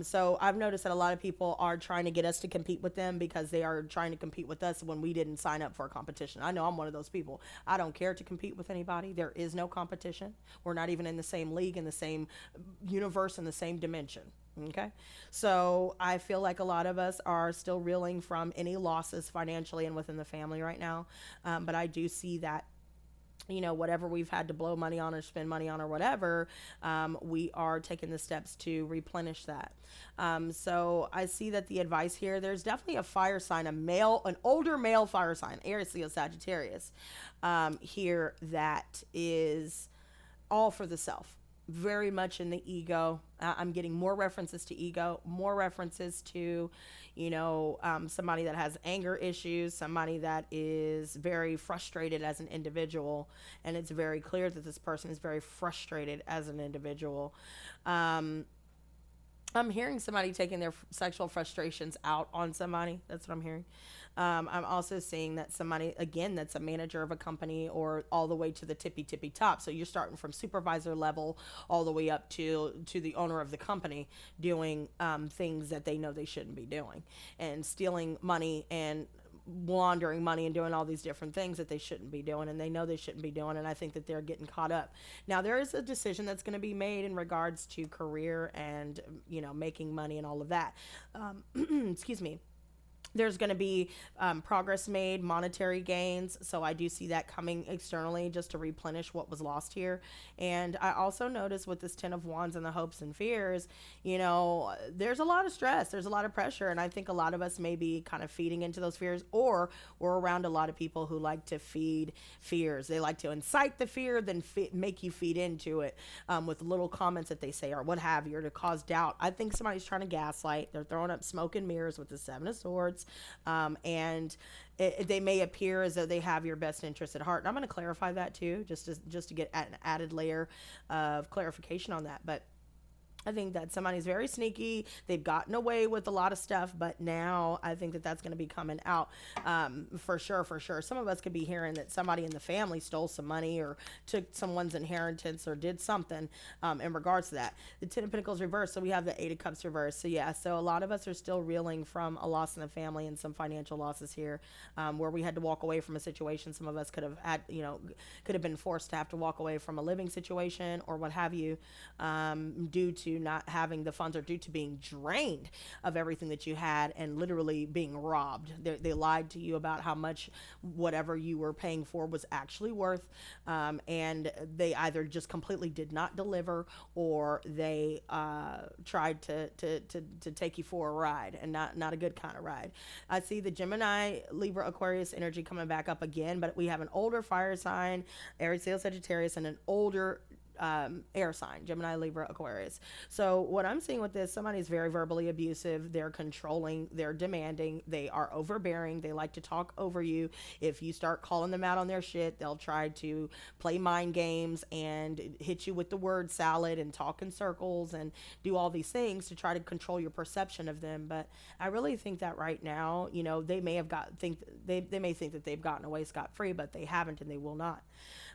So I've noticed that a lot of people are trying to get us to compete with them because they are trying to compete with us when we didn't sign up for a competition. I know I'm one of those people. I don't care to compete with anybody. There is no competition. We're not even in the same league, in the same universe, in the same dimension. Okay. So I feel like a lot of us are still reeling from any losses financially and within the family right now. But I do see that, whatever we've had to blow money on or spend money on or whatever, we are taking the steps to replenish that. So I see that the advice here, there's definitely a fire sign, an older male fire sign, Aries, Leo, Sagittarius, here that is all for the self. Very much in the ego. I'm getting more references to ego, more references to, somebody that has anger issues, somebody that is very frustrated as an individual. And it's very clear that this person is very frustrated as an individual. I'm hearing somebody taking their sexual frustrations out on somebody. That's what I'm hearing. I'm also seeing that somebody, again, that's a manager of a company or all the way to the tippy top. So you're starting from supervisor level all the way up to the owner of the company doing things that they know they shouldn't be doing and stealing money and laundering money and doing all these different things that they shouldn't be doing and they know they shouldn't be doing. And I think that they're getting caught up. Now, there is a decision that's going to be made in regards to career and, making money and all of that. Excuse me. There's going to be progress made, monetary gains. So I do see that coming externally just to replenish what was lost here. And I also notice with this 10 of Wands and the hopes and fears, there's a lot of stress. There's a lot of pressure. And I think a lot of us may be kind of feeding into those fears, or we're around a lot of people who like to feed fears. They like to incite the fear, then make you feed into it with little comments that they say or what have you, or to cause doubt. I think somebody's trying to gaslight. They're throwing up smoke and mirrors with the 7 of Swords. And they may appear as though they have your best interest at heart. And I'm going to clarify that too, just to get an added layer of clarification on that. But I think that somebody's very sneaky. They've gotten away with a lot of stuff, but now I think that that's going to be coming out for sure. Some of us could be hearing that somebody in the family stole some money or took someone's inheritance or did something in regards to that. The 10 of Pentacles reversed, so we have the 8 of Cups reversed. So yeah, so a lot of us are still reeling from a loss in the family and some financial losses here where we had to walk away from a situation. Some of us could have had, could have been forced to have to walk away from a living situation or what have you due to not having the funds or due to being drained of everything that you had and literally being robbed. They lied to you about how much whatever you were paying for was actually worth, and they either just completely did not deliver or they tried to take you for a ride, and not a good kind of ride. I see the Gemini, Libra, Aquarius energy coming back up again, but we have an older fire sign, Aries, Leo, Sagittarius, and an older air sign, Gemini, Libra, Aquarius. So what I'm seeing with this, somebody's very verbally abusive. They're controlling, they're demanding, they are overbearing. They like to talk over you. If you start calling them out on their shit, they'll try to play mind games and hit you with the word salad and talk in circles and do all these things to try to control your perception of them. But I really think that right now, they may they may think that they've gotten away scot-free, but they haven't, and they will not,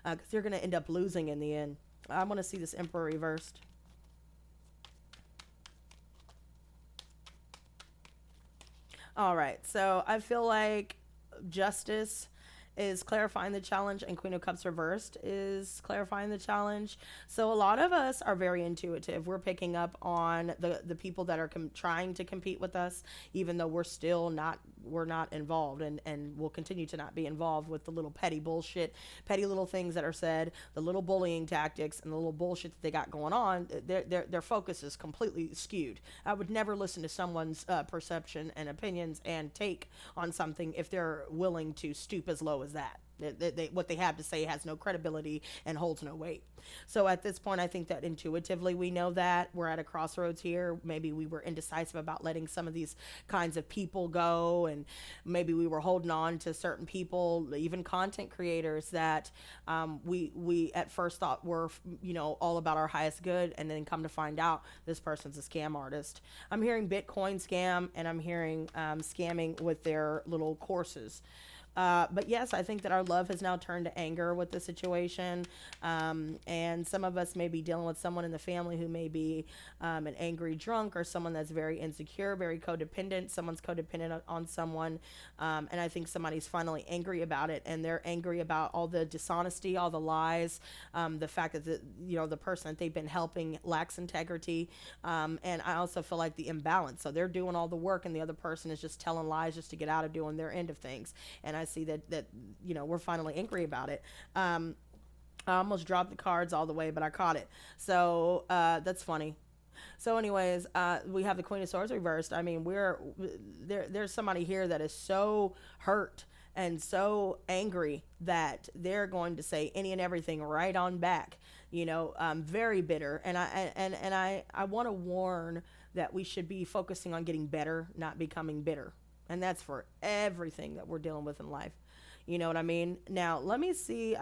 because they're going to end up losing in the end. I want to see this Emperor reversed. All right. So I feel like Justice is clarifying the challenge, and Queen of Cups reversed is clarifying the challenge. So a lot of us are very intuitive. We're picking up on the people that are trying to compete with us, even though we're not involved, and will continue to not be involved with the little petty bullshit, petty little things that are said, the little bullying tactics and the little bullshit that they got going on. Their focus is completely skewed. I would never listen to someone's perception and opinions and take on something if they're willing to stoop as low as that. What they have to say has no credibility and holds no weight. So at this point, I think that intuitively we know that we're at a crossroads here. Maybe we were indecisive about letting some of these kinds of people go, and maybe we were holding on to certain people, even content creators that we at first thought were, all about our highest good, and then come to find out this person's a scam artist. I'm hearing Bitcoin scam, and I'm hearing scamming with their little courses. But yes, I think that our love has now turned to anger with the situation. And some of us may be dealing with someone in the family who may be an angry drunk, or someone that's very insecure, very codependent. Someone's codependent on someone. And I think somebody's finally angry about it. And they're angry about all the dishonesty, all the lies, the fact that the person that they've been helping lacks integrity. And I also feel like the imbalance. So they're doing all the work, and the other person is just telling lies just to get out of doing their end of things. And I see that we're finally angry about it. I almost dropped the cards all the way, but I caught it. So that's funny. So, anyways, we have the Queen of Swords reversed. I mean, there's somebody here that is so hurt and so angry that they're going to say any and everything right on back. Very bitter. And I want to warn that we should be focusing on getting better, not becoming bitter. And that's for everything that we're dealing with in life. You know what I mean? Now, let me see.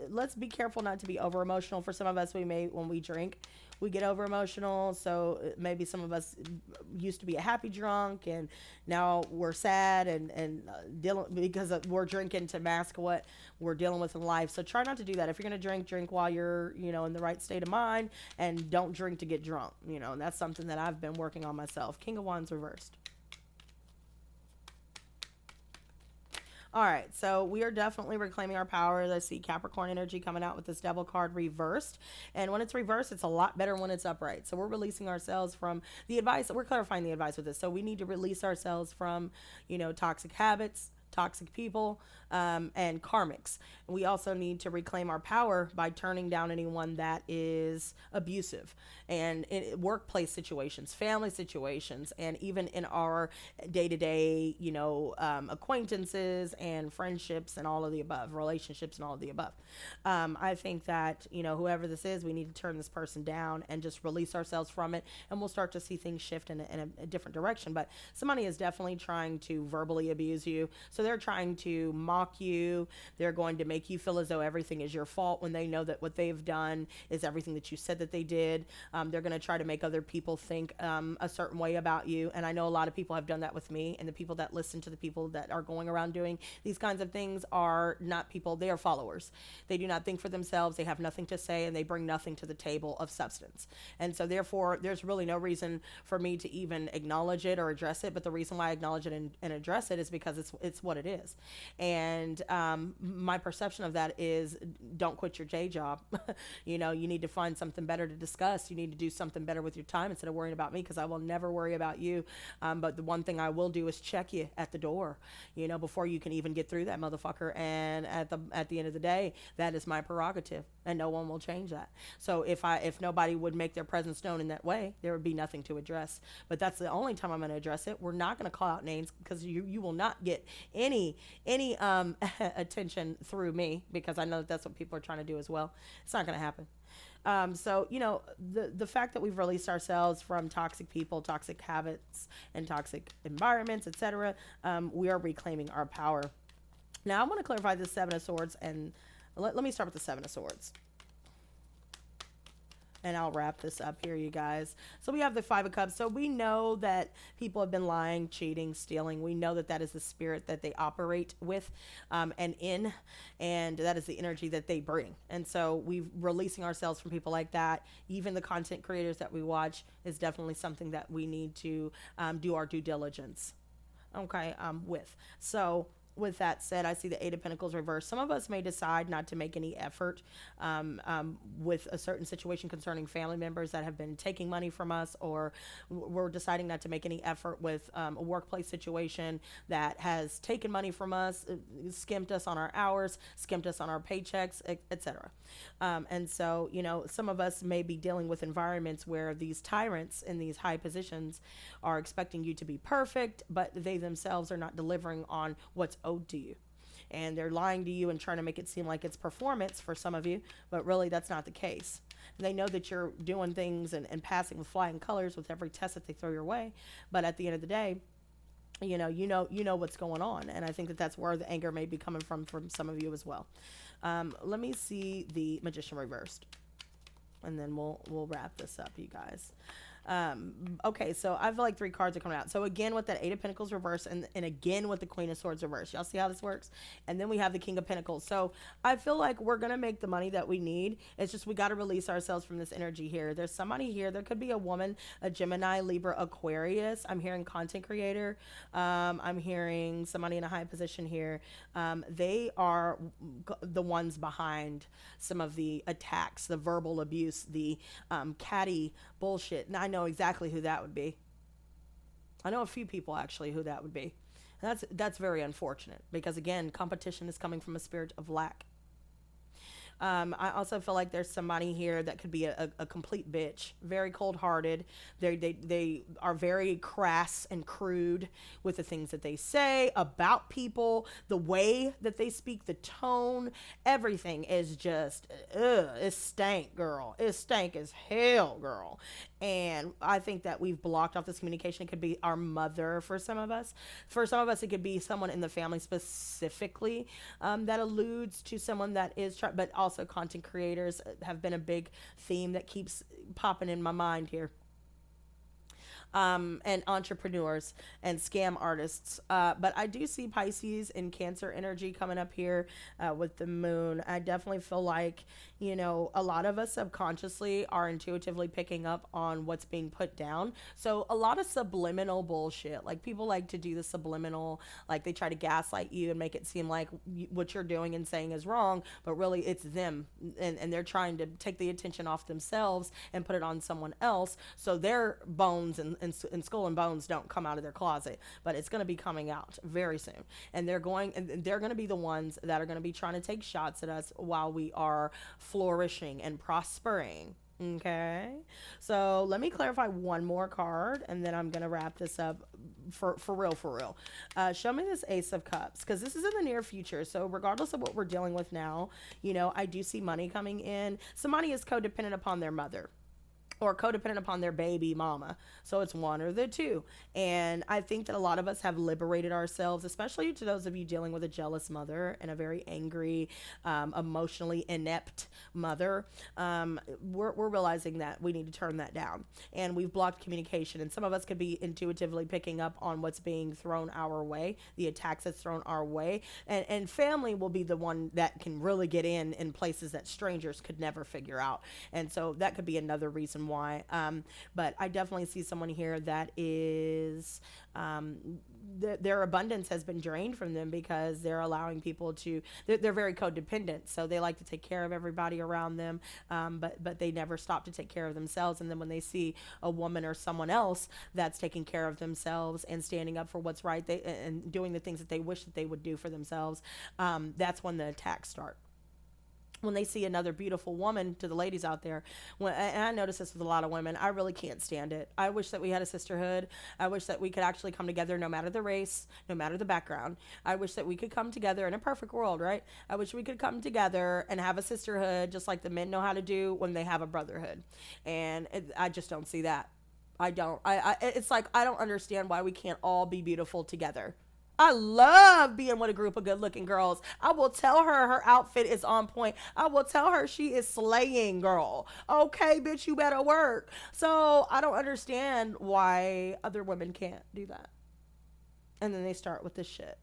Let's be careful not to be over emotional. For some of us, when we drink, we get over emotional. So maybe some of us used to be a happy drunk, and now we're sad and dealing because we're drinking to mask what we're dealing with in life. So try not to do that. If you're going to drink while you're, in the right state of mind, and don't drink to get drunk, and that's something that I've been working on myself. King of Wands reversed. All right, so we are definitely reclaiming our power. I see Capricorn energy coming out with this Devil card reversed. And when it's reversed, it's a lot better when it's upright. So we're releasing ourselves from the advice. We're clarifying the advice with this. So we need to release ourselves from, toxic habits, toxic people, and karmics. We also need to reclaim our power by turning down anyone that is abusive, and in workplace situations, family situations, and even in our day-to-day, acquaintances and friendships and all of the above, relationships and all of the above. I think that, whoever this is, we need to turn this person down and just release ourselves from it, and we'll start to see things shift in a different direction. But somebody is definitely trying to verbally abuse you. So they're trying to mock you. They're going to make you feel as though everything is your fault when they know that what they've done is everything that you said that they did. They're going to try to make other people think a certain way about you. And I know a lot of people have done that with me, and the people that listen to the people that are going around doing these kinds of things are not people, they are followers. They do not think for themselves. They have nothing to say, and they bring nothing to the table of substance. And so therefore, there's really no reason for me to even acknowledge it or address it. But the reason why I acknowledge it and address it is because it's what it is. And my perception of that is, don't quit your day job. You need to find something better to discuss. You need to do something better with your time instead of worrying about me, because I will never worry about you. But the one thing I will do is check you at the door, before you can even get through that motherfucker. And at the end of the day, that is my prerogative, and no one will change that. So if nobody would make their presence known in that way, there would be nothing to address. But that's the only time I'm going to address it. We're not going to call out names, because you will not get any attention through me, because I know that that's what people are trying to do as well. It's not going to happen. So, the fact that we've released ourselves from toxic people, toxic habits, and toxic environments, etc., we are reclaiming our power. Now, I want to clarify the Seven of Swords, and let me start with the Seven of Swords. And I'll wrap this up here, you guys. So we have the Five of Cups. So we know that people have been lying, cheating, stealing. We know that that is the spirit that they operate with and in, and that is the energy that they bring. And so we're releasing ourselves from people like that. Even the content creators that we watch is definitely something that we need to do our due diligence, okay, with. So with that said, I see the Eight of Pentacles reversed. Some of us may decide not to make any effort with a certain situation concerning family members that have been taking money from us, or we're deciding not to make any effort with a workplace situation that has taken money from us, skimped us on our hours, skimped us on our paychecks, etc. And so, some of us may be dealing with environments where these tyrants in these high positions are expecting you to be perfect, but they themselves are not delivering on what's owed to you. and they're lying to you and trying to make it seem like it's performance for some of you, but really that's not the case. They know that you're doing things and passing with flying colors with every test that they throw your way, but at the end of the day, you know what's going on, and I think that that's where the anger may be coming from some of you as well. Let me see the Magician reversed, and then we'll wrap this up, you guys. Okay, so I feel like 3 cards are coming out. So again with that 8 of Pentacles reverse, and again with the Queen of Swords reverse. Y'all see how this works? And then we have the King of Pentacles. So I feel like we're gonna make the money that we need. It's just we got to release ourselves from this energy here. There's somebody here. There could be a woman, a Gemini, Libra, Aquarius. I'm hearing content creator. I'm hearing somebody in a high position here. They are the ones behind some of the attacks, the verbal abuse, the catty bullshit. And I know exactly who that would be. I know a few people actually who that would be. And that's very unfortunate, because again, competition is coming from a spirit of lack. I also feel like there's somebody here that could be a complete bitch, very cold-hearted. They are very crass and crude with the things that they say about people, the way that they speak, the tone, everything is just, it's stank, girl. It's stank as hell, girl. And I think that we've blocked off this communication. It could be our mother for some of us. For some of us, it could be someone in the family specifically that alludes to someone that is but also content creators have been a big theme that keeps popping in my mind here. And entrepreneurs and scam artists. But I do see Pisces and Cancer energy coming up here with the moon. I definitely feel like, a lot of us subconsciously are intuitively picking up on what's being put down. So a lot of subliminal bullshit. Like, people like to do the subliminal, like they try to gaslight you and make it seem like what you're doing and saying is wrong, but really it's them. And they're trying to take the attention off themselves and put it on someone else. So their bones and skull and bones don't come out of their closet, but it's going to be coming out very soon. And they're going to be the ones that are going to be trying to take shots at us while we are flourishing and prospering. Okay, so let me clarify one more card, and then I'm going to wrap this up for real. Show me this Ace of Cups, because this is in the near future. So regardless of what we're dealing with now, I do see money coming in. Somebody is codependent upon their mother, or codependent upon their baby mama. So it's one or the two. And I think that a lot of us have liberated ourselves, especially to those of you dealing with a jealous mother and a very angry, emotionally inept mother. We're realizing that we need to turn that down. And we've blocked communication. And some of us could be intuitively picking up on what's being thrown our way, the attacks that's thrown our way. And family will be the one that can really get in places that strangers could never figure out. And so that could be another reason why. But I definitely see someone here that is their abundance has been drained from them, because they're allowing people to, they're very codependent, so they like to take care of everybody around them, but they never stop to take care of themselves. And then when they see a woman or someone else that's taking care of themselves and standing up for what's right, and doing the things that they wish that they would do for themselves, that's when the attacks start. When they see another beautiful woman, to the ladies out there, and I notice this with a lot of women, I really can't stand it. I wish that we had a sisterhood. I wish that we could actually come together, no matter the race, no matter the background. I wish that we could come together in a perfect world, right? I wish we could come together and have a sisterhood, just like the men know how to do when they have a brotherhood. And I just don't see that. I don't. It's like, I don't understand why we can't all be beautiful together. I love being with a group of good-looking girls. I will tell her outfit is on point. I will tell her she is slaying, girl. Okay, bitch, you better work. So I don't understand why other women can't do that. And then they start with this shit.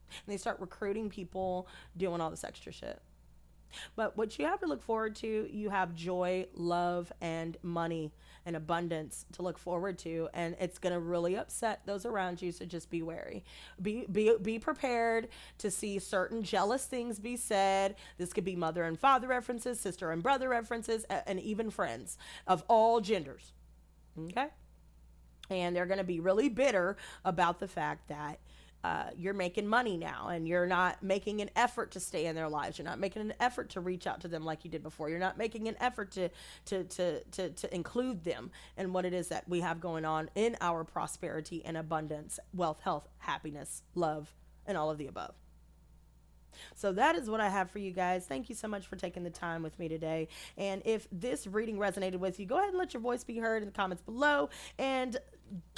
And they start recruiting people, doing all this extra shit. But what you have to look forward to, you have joy, love, and money and abundance to look forward to. And it's going to really upset those around you. So just be wary. Be prepared to see certain jealous things be said. This could be mother and father references, sister and brother references, and even friends of all genders. Okay? And they're going to be really bitter about the fact that you're making money now, and you're not making an effort to stay in their lives. You're not making an effort to reach out to them like you did before. You're not making an effort to include them in what it is that we have going on in our prosperity and abundance, wealth, health, happiness, love, and all of the above. So that is what I have for you guys. Thank you so much for taking the time with me today. And if this reading resonated with you, go ahead and let your voice be heard in the comments below. And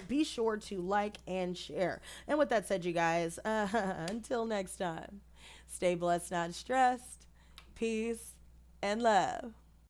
be sure to like and share. And with that said, you guys, until next time, stay blessed, not stressed. Peace and love.